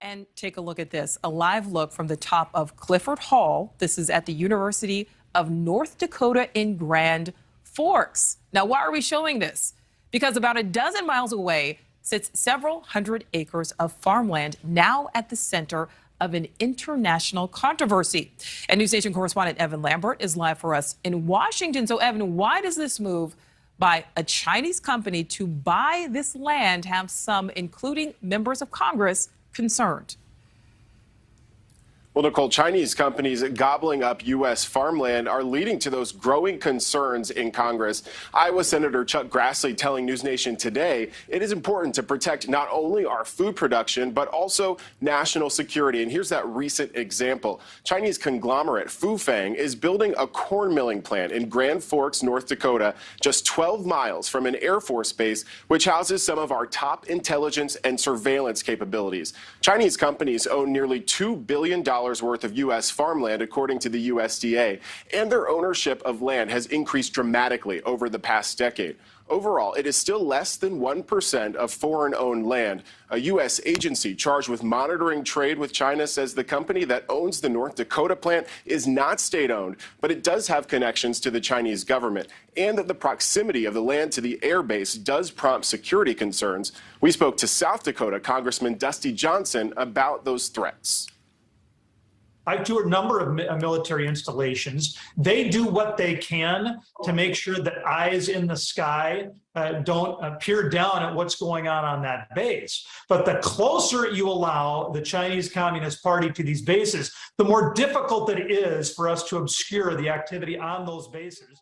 And take a look at this, a live look from the top of Clifford Hall. This is at the University of North Dakota in Grand Forks. Now, why are we showing this? Because about a dozen miles away sits several hundred acres of farmland, now at the center of an international controversy. And News Nation correspondent Evan Lambert is live for us in Washington. So, Evan, why does this move by a Chinese company to buy this land have some, including members of Congress, concerned? Well, Nicole, Chinese companies gobbling up U.S. farmland are leading to those growing concerns in Congress. Iowa Senator Chuck Grassley telling News Nation today it is important to protect not only our food production, but also national security. And here's that recent example. Chinese conglomerate Fufeng is building a corn milling plant in Grand Forks, North Dakota, just 12 miles from an Air Force base, which houses some of our top intelligence and surveillance capabilities. Chinese companies own nearly $2 billion worth of U.S. farmland, according to the USDA, and their ownership of land has increased dramatically over the past decade. Overall, it is still less than 1% of foreign-owned land. A U.S. agency charged with monitoring trade with China says the company that owns the North Dakota plant is not state-owned, but it does have connections to the Chinese government, and that the proximity of the land to the air base does prompt security concerns. We spoke to South Dakota Congressman Dusty Johnson about those threats. I do a number of military installations. They do what they can to make sure that eyes in the sky don't peer down at what's going on that base. But the closer you allow the Chinese Communist Party to these bases, the more difficult it is for us to obscure the activity on those bases.